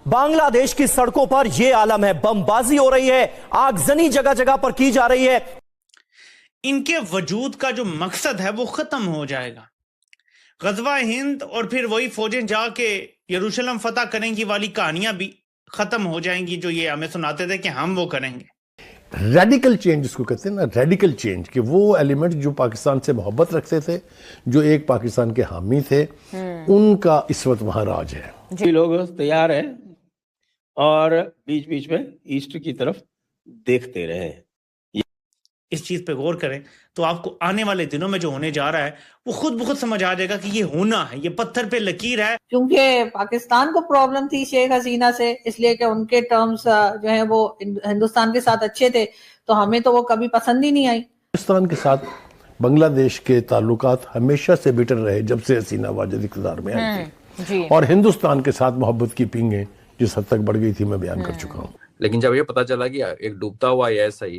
बांग्लादेश की सड़कों पर यह आलम है, बमबाजी हो रही है, आगजनी जगह जगह पर की जा रही है। इनके वजूद का जो मकसद है वो खत्म हो जाएगा। गजवा हिंद और फिर वही फौजें जाके यरूशलेम फतह करेंगी वाली कहानियां भी खत्म हो जाएंगी, जो ये हमें सुनाते थे कि हम वो करेंगे। रेडिकल चेंज इसको कहते हैं ना, रेडिकल चेंज, कि वो एलिमेंट जो पाकिस्तान से मोहब्बत रखते थे, जो एक पाकिस्तान के हामी थे, उनका इस वक्त वहां राज है। जी, लोग तैयार हैं और बीच बीच में ईस्ट की तरफ देखते रहे। इस चीज पे गौर करें तो आपको आने वाले दिनों में जो होने जा रहा है वो खुद ब खुद समझ आ जाएगा कि ये होना है, ये पत्थर पे लकीर है। क्योंकि पाकिस्तान को प्रॉब्लम थी शेख हसीना से, इसलिए कि उनके टर्म्स जो है वो हिंदुस्तान के साथ अच्छे थे, तो हमें तो वो कभी पसंद ही नहीं आई। पाकिस्तान के साथ बांग्लादेश के ताल्लुकात हमेशा से बिटर रहे जब से हसीना वाजिद इक़्तिदार में आई थी, और हिंदुस्तान के साथ मोहब्बत की पींगें जिस हद तक बढ़ गई थी मैं बयान कर चुका हूँ। लेकिन जब ये पता चला कि एक डूबता हुआ ISI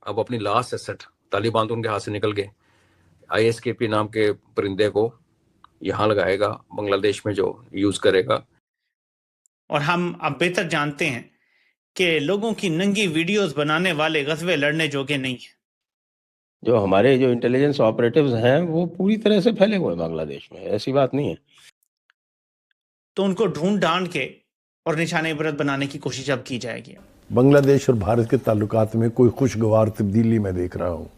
अब अपनी लास्ट एसेट तालिबान तो उनके हाथ से निकल गए, ISKP नाम के परिंदे को यहाँ लगाएगा, बांग्लादेश में जो यूज करेगा। और हम अब बेहतर जानते हैं कि लोगों की नंगी वीडियोस बनाने वाले गज़वे लड़ने जोगे नहीं है। जो हमारे जो इंटेलिजेंस ऑपरेटिव्स हैं वो पूरी तरह से फैले हुए बांग्लादेश में, ऐसी बात नहीं है। तो उनको ढूंढ ढांड के और निशाने इबरत बनाने की कोशिश अब की जाएगी। बांग्लादेश और भारत के ताल्लुकात में कोई खुशगवार तब्दीली मैं देख रहा हूँ।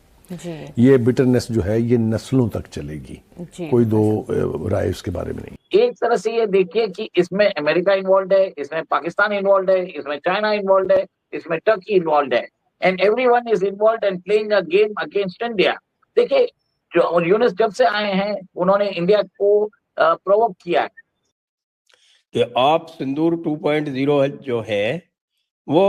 ये बिटरनेस जो है ये नस्लों तक चलेगी, कोई दो राय उसके बारे में नहीं। एक तरह से ये देखिए कि इसमें अमेरिका इन्वॉल्व है, इसमें पाकिस्तान इन्वॉल्व है, इसमें चाइना इन्वॉल्व है, इसमें टर्की इन्वॉल्व है, and everyone is involve and playing a game against India. देखिए, जो यूनुस जब से आए हैं उन्होंने इंडिया को प्रोवोक किया है कि आप सिंदूर 2.0 जो है वो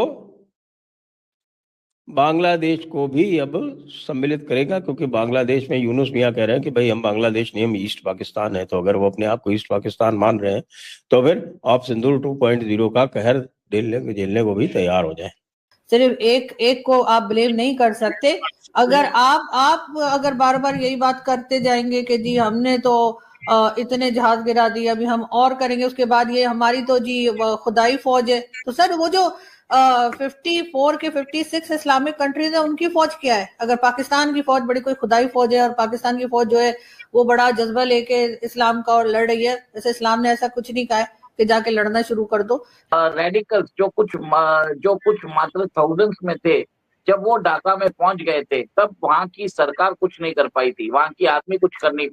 बांग्लादेश को भी अब सम्मिलित करेगा, क्योंकि बांग्लादेश में यूनुस मियां कह रहे हैं कि भाई हम बांग्लादेश नहीं, हम ईस्ट पाकिस्तान है। तो अगर वो अपने आप को ईस्ट पाकिस्तान मान रहे हैं तो फिर आप सिंदूर 2.0 का कहर झेलने को भी तैयार हो जाए। सिर्फ एक को आप ब्लेम नहीं कर सकते। अगर आप अगर बार बार यही बात करते जाएंगे कि जी हमने तो इतने जहाज गिरा दिए, अभी हम और करेंगे, उसके बाद ये हमारी तो जी खुदाई फौज है, तो सर वो जो 54 के 56 इस्लामिक कंट्रीज है उनकी फौज क्या है? अगर पाकिस्तान की फौज बड़ी कोई खुदाई फौज है और पाकिस्तान की फौज जो है वो बड़ा जज्बा लेके इस्लाम का और लड़ रही है, जैसे इस्लाम ने ऐसा कुछ नहीं कहा है कि जाके लड़ना शुरू कर दो। रेडिकल्स जो कुछ मात्र थाउजेंड्स में थे, जब वो ढाका में पहुंच गए थे तब वहां की सरकार कुछ नहीं कर पाई थी, वहां की आर्मी कुछ कर नहीं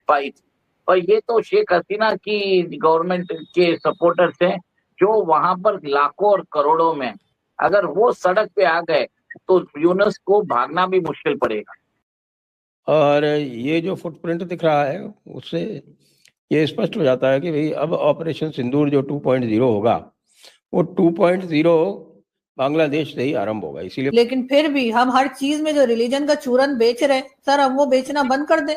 पाई थी। और ये तो शेख हसीना की गवर्नमेंट के सपोर्टर्स हैं जो वहां पर लाखों और करोड़ों में, अगर वो सड़क पे आ गए तो यूनुस को भागना भी मुश्किल पड़ेगा। और ये जो फुटप्रिंट दिख रहा है उससे ये स्पष्ट हो जाता है कि भाई अब ऑपरेशन सिंदूर जो 2.0 होगा वो 2.0 बांग्लादेश से ही आरंभ होगा। इसीलिए लेकिन फिर भी हम हर चीज में जो रिलीजन का चूरन बेच रहे हैं सर, हम वो बेचना बंद कर दें।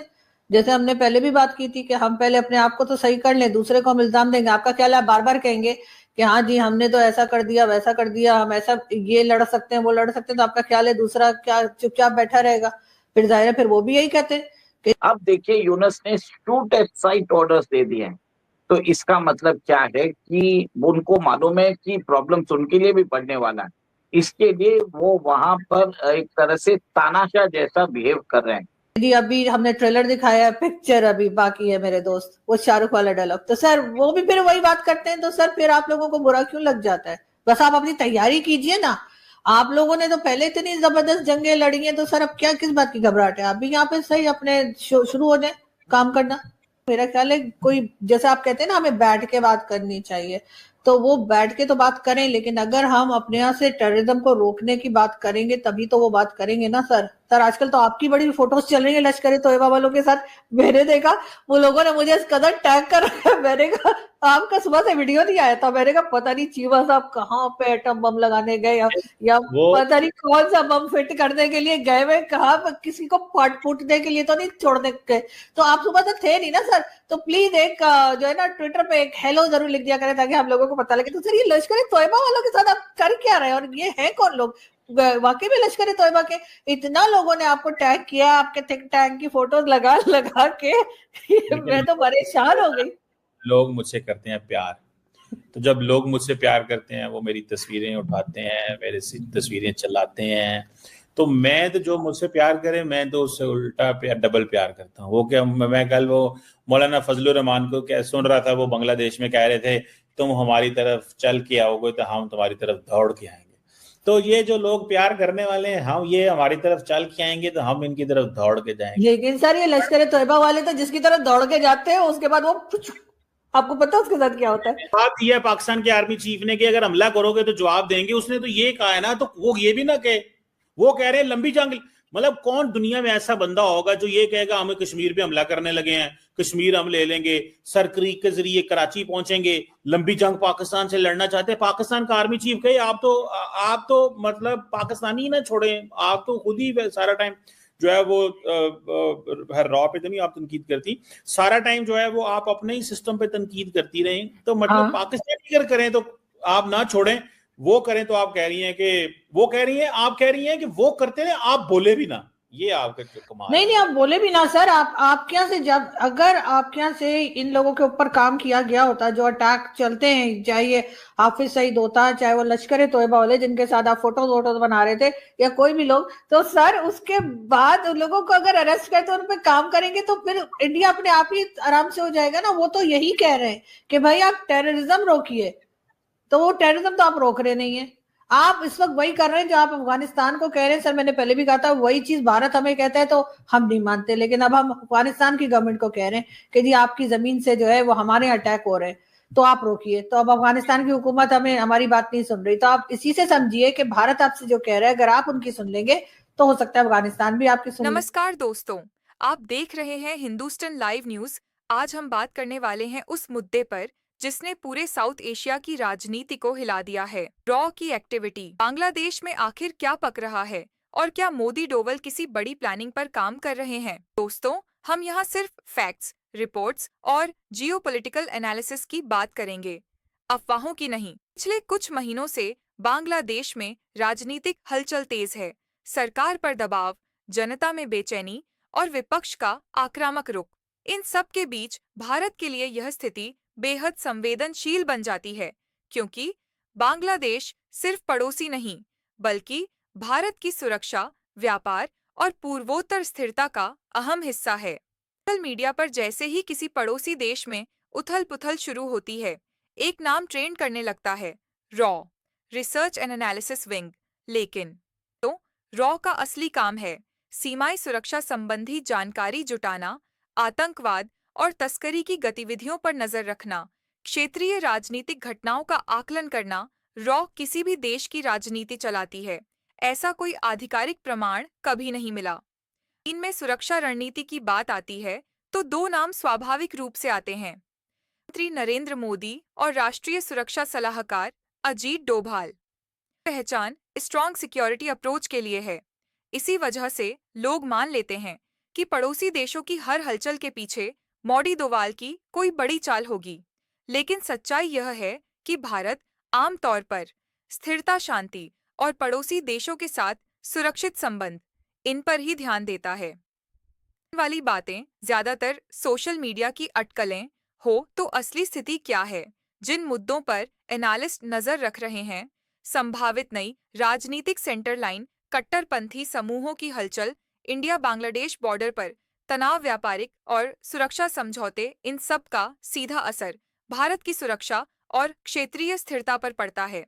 जैसे हमने पहले भी बात की थी कि हम पहले अपने आप को तो सही कर लें, दूसरे को हम इल्जाम देंगे। आपका क्या है, बार बार कहेंगे कि हाँ जी हमने तो ऐसा कर दिया वैसा कर दिया, हम ऐसा ये लड़ सकते हैं वो लड़ सकते हैं, तो आपका ख्याल है दूसरा क्या चुपचाप बैठा रहेगा? फिर जाहिर है फिर वो भी यही कहते हैं कि अब देखिए यूनुस ने शूट एट साइट ऑर्डर्स दे दिए हैं, तो इसका मतलब क्या है कि उनको मालूम है कि प्रॉब्लम्स उनके लिए भी पड़ने वाला है, इसके लिए वो वहां पर एक तरह से तानाशाह जैसा बिहेव कर रहे हैं। जी अभी हमने ट्रेलर दिखाया, पिक्चर अभी बाकी है मेरे दोस्त, वो शाहरुख वाला डायलॉग, तो सर वो भी फिर वही बात करते हैं, तो सर फिर आप लोगों को बुरा क्यों लग जाता है? बस आप अपनी तैयारी कीजिए ना। आप लोगों ने तो पहले इतनी जबरदस्त जंगें लड़ी हैं, तो सर अब क्या किस बात की घबराहट है? आप भी यहाँ पे सही अपने शुरू हो जाए काम करना। मेरा ख्याल है कोई जैसे आप कहते हैं ना हमें बैठ के बात करनी चाहिए, तो वो बैठ के तो बात करें, लेकिन अगर हम अपने यहाँ से टेररिज्म को रोकने की बात करेंगे तभी तो वो बात करेंगे ना सर। आजकल तो आपकी बड़ी फोटोज चल रही है लश्कर तोयबा वालों के साथ, मैंने देखा वो लोगों ने मुझे इस कदर टैग कर रखा है, मैंने कहा आपका सुबह से वीडियो नहीं आया था, मैंने कहा पता नहीं चीमा साहब कहाँ पे एटम बम लगाने गए या पता नहीं कौन सा बम फिट करने के लिए गए हुए, कहा किसी को फाट फूटने के लिए तो नहीं छोड़ने गए। तो आप सुबह तो थे नहीं ना सर, तो प्लीज एक जो है ना ट्विटर पे एक हेलो जरूर लिख दिया करें ताकि हम लोगों को पता लगे। तो सर ये लश्कर तोयबा वालों के साथ आप कर क्या रहे हैं और ये है कौन लोग? वाकई में लश्कर तोयबा के इतना लोगों ने आपको टैग किया, आपके थिंक टैंक की फोटोज लगा लगा के मैं तो परेशान हो गई। लोग मुझसे करते हैं प्यार, तो जब लोग मुझसे प्यार करते हैं, वो मेरी तस्वीरें उठाते हैं, मेरे से तस्वीरें चलाते हैं, तो मैं तो जो मुझसे प्यार करे मैं तो उससे उल्टा प्यार, डबल प्यार करता हूँ। वो क्या, मैं कल वो मौलाना फजलुर रहमान को क्या सुन रहा था, वो बांग्लादेश में कह रहे थे तुम हमारी तरफ चल के आओगे तो हम तुम्हारी तरफ दौड़ के आएंगे। तो ये जो लोग प्यार करने वाले हैं, हम ये हमारी तरफ चल के आएंगे तो हम इनकी तरफ दौड़ के जाएंगे। लेकिन सर ये लश्कर तोयबा वाले तो जिसकी तरफ दौड़ के जाते हैं उसके बाद वो आपको पता है उसके साथ क्या होता है? बात यह है पाकिस्तान के आर्मी चीफ ने कि अगर हमला करोगे तो जवाब देंगे। उसने तो ये कहा है ना, तो वो ये भी ना कहे, वो कह रहे हैं लंबी जंग। मतलब कौन दुनिया में ऐसा बंदा होगा जो ये कहेगा हमें कश्मीर पे हमला करने लगे हैं, कश्मीर हम ले लेंगे, सर क्रीक के जरिए कराची पहुंचेंगे, लंबी जंग पाकिस्तान से लड़ना चाहते हैं। पाकिस्तान का आर्मी चीफ कहे आप तो मतलब पाकिस्तानी ही ना छोड़े, आप तो खुद ही सारा टाइम जो है वो हर रॉ पे तो नहीं आप तनकीद करती, सारा टाइम जो है वो आप अपने ही सिस्टम पे तनकीद करती रही। तो मतलब पाकिस्तानी अगर करें तो आप ना छोड़ें, वो करें तो आप कह रही हैं कि वो कह रही हैं, आप कह रही हैं कि वो करते रहे, आप बोले भी ना। ये आपका कमाल नहीं आप बोले भी ना सर। आपके यहाँ से जब अगर आपके यहाँ से इन लोगों के ऊपर काम किया गया होता, जो अटैक चलते हैं, चाहे ये हाफिज सईद होता, चाहे वो लश्कर तोयबा वाले जिनके साथ आप फोटो बना रहे थे, या कोई भी लोग, तो सर उसके बाद उन लोगों को अगर अरेस्ट करते उन पर काम करेंगे तो फिर इंडिया अपने आप ही आराम से हो जाएगा ना। वो तो यही कह रहे हैं कि भाई आप टेररिज्म रोकिए, तो वो टेररिज्म तो आप रोक रहे नहीं है। आप इस वक्त वही कर रहे हैं जो आप अफगानिस्तान को कह रहे हैं। सर मैंने पहले भी कहा था वही चीज भारत हमें कहता है तो हम नहीं मानते, लेकिन अब हम अफगानिस्तान की गवर्नमेंट को कह रहे हैं कि जी आपकी जमीन से जो है वो हमारे अटैक हो रहे हैं तो आप रोकिए। तो अब अफगानिस्तान की हुकूमत हमें हमारी बात नहीं सुन रही, तो आप इसी से समझिए कि भारत आपसे जो कह रहा है अगर आप उनकी सुन लेंगे तो हो सकता है अफगानिस्तान भी आपकी सुन ले। नमस्कार दोस्तों, आप देख रहे हैं हिंदुस्तान लाइव न्यूज। आज हम बात करने वाले हैं उस मुद्दे पर जिसने पूरे साउथ एशिया की राजनीति को हिला दिया है, रॉ की एक्टिविटी। बांग्लादेश में आखिर क्या पक रहा है और क्या मोदी डोवल किसी बड़ी प्लानिंग पर काम कर रहे हैं? दोस्तों, हम यहाँ सिर्फ फैक्ट्स, रिपोर्ट्स और जियोपॉलिटिकल एनालिसिस की बात करेंगे, अफवाहों की नहीं। पिछले कुछ महीनों से बांग्लादेश में राजनीतिक हलचल तेज है। सरकार पर दबाव, जनता में बेचैनी और विपक्ष का आक्रामक रुख, इन सब के बीच भारत के लिए यह स्थिति बेहद संवेदनशील बन जाती है, क्योंकि बांग्लादेश सिर्फ पड़ोसी नहीं बल्कि भारत की सुरक्षा, व्यापार और पूर्वोत्तर स्थिरता का अहम हिस्सा है। सोशल मीडिया पर जैसे ही किसी पड़ोसी देश में उथल-पुथल शुरू होती है, एक नाम ट्रेंड करने लगता है, raw, research and analysis wing. लेकिन तो रॉ का असली काम है सीमाई सुरक्षा संबंधी जानकारी जुटाना, आतंकवाद और तस्करी की गतिविधियों पर नजर रखना, क्षेत्रीय राजनीतिक घटनाओं का आकलन करना। रॉ किसी भी देश की राजनीति चलाती है, ऐसा कोई आधिकारिक प्रमाण कभी नहीं मिला। इनमें सुरक्षा रणनीति की बात आती है तो दो नाम स्वाभाविक रूप से आते हैं, प्रधानमंत्री नरेंद्र मोदी और राष्ट्रीय सुरक्षा सलाहकार अजीत डोभाल। पहचान स्ट्रॉन्ग सिक्योरिटी अप्रोच के लिए है। इसी वजह से लोग मान लेते हैं कि पड़ोसी देशों की हर हलचल के पीछे मोदी डोभाल की कोई बड़ी चाल होगी। लेकिन सच्चाई यह है कि भारत आमतौर पर स्थिरता, शांति और पड़ोसी देशों के साथ सुरक्षित संबंध, इन पर ही ध्यान देता है। वाली बातें ज्यादातर सोशल मीडिया की अटकलें हो तो असली स्थिति क्या है, जिन मुद्दों पर एनालिस्ट नजर रख रहे हैं, संभावित नई राजनीतिक सेंटर लाइन, कट्टरपंथी समूहों की हलचल, इंडिया बांग्लादेश बॉर्डर पर तनाव, व्यापारिक और सुरक्षा समझौते, इन सब का सीधा असर भारत की सुरक्षा और क्षेत्रीय स्थिरता पर पड़ता है।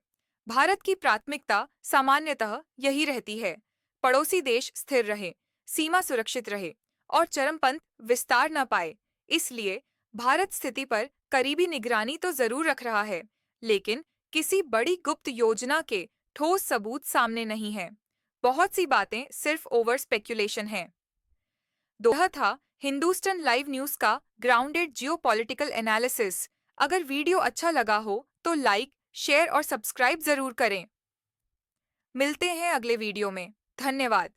भारत की प्राथमिकता सामान्यतः यही रहती है, पड़ोसी देश स्थिर रहे, सीमा सुरक्षित रहे और चरमपंथ विस्तार न पाए। इसलिए भारत स्थिति पर करीबी निगरानी तो जरूर रख रहा है, लेकिन किसी बड़ी गुप्त योजना के ठोस सबूत सामने नहीं है। बहुत सी बातें सिर्फ ओवर स्पेक्यूलेशन हैं। यह था हिंदुस्तान लाइव न्यूज का ग्राउंडेड जियोपॉलिटिकल एनालिसिस। अगर वीडियो अच्छा लगा हो तो लाइक, शेयर और सब्सक्राइब जरूर करें। मिलते हैं अगले वीडियो में। धन्यवाद।